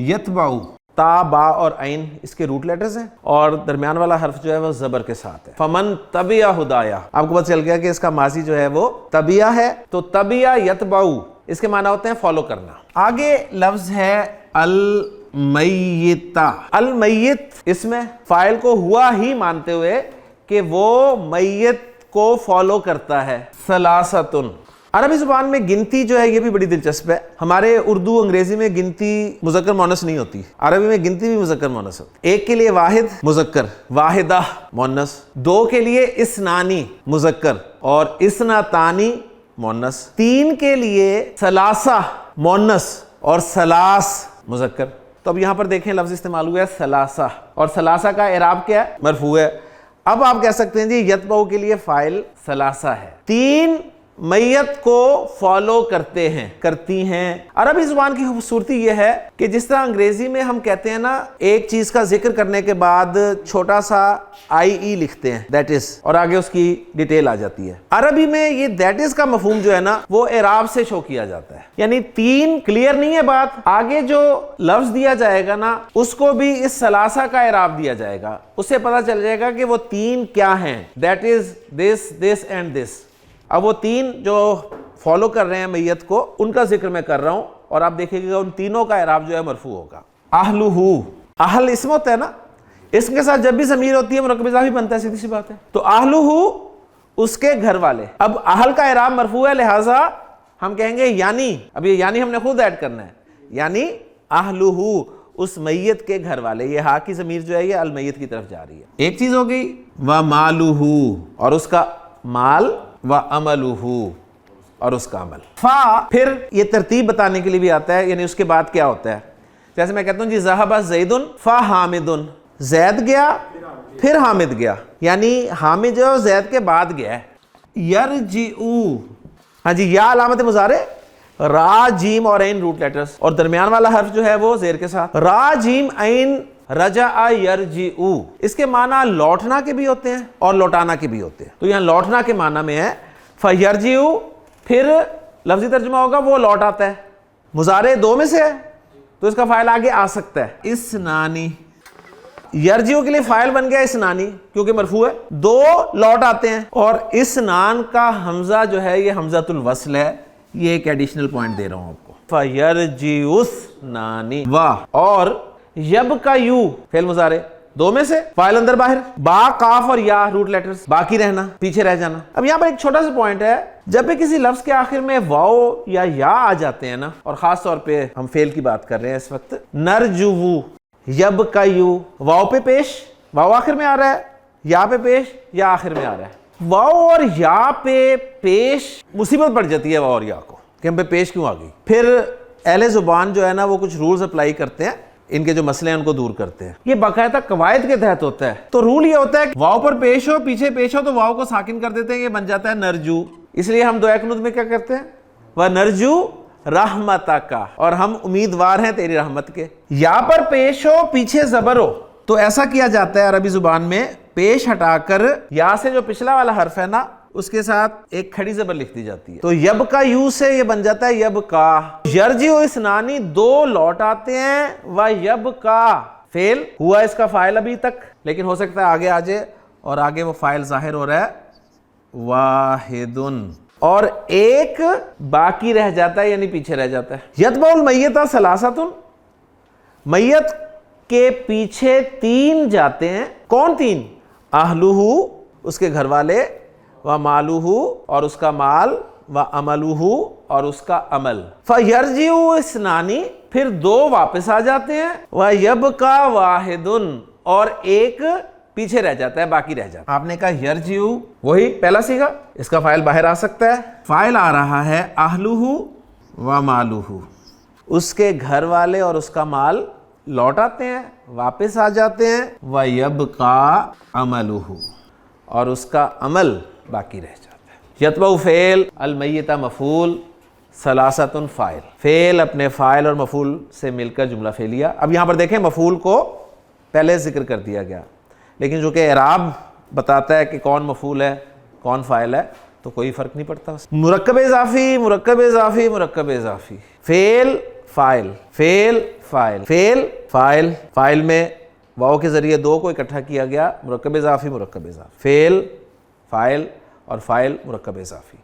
یتبعو، تا با اور عین اس کے روٹ لیٹرز ہیں اور درمیان والا حرف جو ہے وہ زبر کے ساتھ ہے. فمن تبع ہدایا، آپ کو پتہ چل گیا کہ اس کا ماضی جو ہے وہ تبع ہے، تو تبع یتبعو اس کے معنی ہوتے ہیں فالو کرنا. آگے لفظ ہے المیتہ. المیت اس میں فاعل کو ہوا ہی مانتے ہوئے کہ وہ میت کو فالو کرتا ہے. ثلاثتن، عربی زبان میں گنتی جو ہے یہ بھی بڑی دلچسپ ہے. ہمارے اردو انگریزی میں گنتی مذکر مؤنث نہیں ہوتی، عربی میں گنتی بھی مذکر مؤنث ہوتی. ایک کے لیے واحد مذکر، واحدہ مؤنث. دو کے لیے اثنانی مذکر اور اثنتانی مؤنث. تین کے لیے ثلاثہ مؤنث اور ثلاث مذکر. تو اب یہاں پر دیکھیں لفظ استعمال ہوا ہے ثلاثہ، اور ثلاثہ کا اعراب کیا ہے؟ مرفوع ہے. اب آپ کہہ سکتے ہیں جی یتبعو کے لیے فاعل ثلاثہ ہے. تین میت کو فالو کرتے ہیں، کرتی ہیں. عربی زبان کی خوبصورتی یہ ہے کہ جس طرح انگریزی میں ہم کہتے ہیں نا ایک چیز کا ذکر کرنے کے بعد چھوٹا سا آئی ای لکھتے ہیں دیٹ از، اور آگے اس کی ڈیٹیل آ جاتی ہے. عربی میں یہ دیٹ از کا مفہوم جو ہے نا وہ اعراب سے شو کیا جاتا ہے. یعنی تین کلیئر نہیں ہے بات، آگے جو لفظ دیا جائے گا نا اس کو بھی اس ثلاثہ کا اعراب دیا جائے گا. اس سے پتہ چل جائے گا کہ وہ تین کیا ہیں. That is, this, this and this. اب وہ تین جو فالو کر رہے ہیں میت کو ان کا ذکر میں کر رہا ہوں، اور آپ دیکھیں گے ان تینوں کا اعراب جو ہے مرفوع ہوگا. اہلہ، اہل اسم ہوتا ہے نا، اسم کے ساتھ جب بھی ضمیر ہوتی ہے مرکب اضافی بنتا ہے، سیدھی سی بات ہے. تو اہلہ اس کے گھر والے. اب اہل کا اعراب مرفوع ہے لہٰذا ہم کہیں گے یعنی، اب یہ یعنی ہم نے خود ایڈ کرنا ہے، یعنی اہلہ اس میت کے گھر والے. یہ ہا کی ضمیر جو ہے یہ المیت کی طرف جا رہی ہے. ایک چیز ہو گئی. ومالہ، اور اس کا مال، وعملہ اور اس کا عمل. فا پھر یہ ترتیب بتانے کے لیے بھی آتا ہے، یعنی اس کے بعد کیا ہوتا ہے. جیسے میں کہتا ہوں جی ذہب زید فحامد، زید گیا پھر حامد گیا، یعنی حامد جو زید کے بعد گیا ہے. یرجعو، ہاں جی یا علامت مضارع، را جیم اور عین روٹ لیٹرز، اور درمیان والا حرف جو ہے وہ زیر کے ساتھ. را جیم عین رجع یرجعو، اس کے معنی لوٹنا کے بھی ہوتے ہیں اور لوٹانا کے بھی ہوتے ہیں. تو یہاں لوٹنا کے معنی میں ہے فیرجعو، پھر لفظی ترجمہ ہوگا وہ لوٹ آتا ہے. مضارع دو میں سے ہے تو اس کا فاعل آگے آ سکتا ہے. اسنانی، یرجعو کے لیے فاعل بن گیا اسنانی کیونکہ مرفوع ہے. دو لوٹ آتے ہیں، اور اسنان کا حمزہ جو ہے یہ حمزۃ الوصل ہے. یہ ایک ایڈیشنل پوائنٹ دے رہا ہوں آپ کو. فیرجعو اسنانی. واہ، اور یب کا یو فعل مضارع دو میں سے، فاعل اندر باہر. با، قاف اور یا روٹ لیٹرز، باقی رہنا، پیچھے رہ جانا. اب یہاں پر ایک چھوٹا سا پوائنٹ ہے، جب بھی کسی لفظ کے آخر میں واو یا آ جاتے ہیں نا، اور خاص طور پہ ہم فعل کی بات کر رہے ہیں اس وقت، نرجو، یب کا یو، واو پہ پیش، واو آخر میں آ رہا ہے، یا پہ پیش، یا آخر میں آ رہا ہے. واو اور یا پہ پیش مصیبت پڑ جاتی ہے واو اور یا کو کہ ہم پہ پیش کیوں آ گئی. پھر اہل زبان جو ہے نا وہ کچھ رولز اپلائی کرتے ہیں، ان کے جو مسئلے ہیں ان کو دور کرتے ہیں. یہ باقاعدہ قواعد کے تحت ہوتا ہے. تو رول یہ ہوتا ہے کہ واو پر پیش ہو، پیچھے پیش ہو تو واو کو ساکن کر دیتے ہیں، یہ بن جاتا ہے نرجو. اس لیے ہم دعائے قنوت میں کیا کرتے ہیں؟ وَنَرْجُو رَحْمَتَكَ، اور ہم امیدوار ہیں تیری رحمت کے. یا پر پیش ہو، پیچھے زبر ہو تو ایسا کیا جاتا ہے عربی زبان میں، پیش ہٹا کر یا سے جو پچھلا والا حرف ہے نا اس کے ساتھ ایک کھڑی زبر لکھ دی جاتی ہے. تو یب کا یو سے یہ بن جاتا ہے یب کا. یرجعو اسنانی، دو لوٹ آتے ہیں، و یب کا فعل ہوا اس کا فاعل ابھی تک، لیکن ہو سکتا ہے آگے آ جائے، اور آگے وہ فاعل ظاہر ہو رہا ہے واحدن، اور ایک باقی رہ جاتا ہے یعنی پیچھے رہ جاتا ہے. یتبع المیت ثلاثۃ، میت کے پیچھے تین جاتے ہیں. کون تین؟ اہلہ اس کے گھر والے، ومالہ اور اس کا مال، وعملہ اور اس کا عمل. فیرجعو اثنانی، پھر دو واپس آ جاتے ہیں، ویبقی واحد اور ایک پیچھے رہ جاتا ہے، باقی رہ جاتا ہے. آپ نے کہا یرجعو، وہی پہلا صیغہ، اس کا فاعل باہر آ سکتا ہے. فاعل آ رہا ہے اہلہ ومالہ، اس کے گھر والے اور اس کا مال لوٹ آتے ہیں، واپس آ جاتے ہیں. ویبقی عملہ، اور اس کا عمل باقی رہ جاتا ہے. یتبع فعل، المیت مفعول، ثلاثۃ فاعل. فعل اپنے فاعل اور مفعول سے مل کر جملہ فعلیہ. اب یہاں پر دیکھیں مفعول کو پہلے ذکر کر دیا گیا، لیکن جو کہ اعراب بتاتا ہے کہ کون مفعول ہے کون فاعل ہے تو کوئی فرق نہیں پڑتا. مرکب اضافی، مرکب اضافی، مرکب اضافی. فعل فائل، فیل فائل، فیل فائل، فائل میں واو کے ذریعے دو کو اکٹھا کیا گیا، مرکب اضافی مرکب اضافی، فیل فائل اور فائل مرکب اضافی۔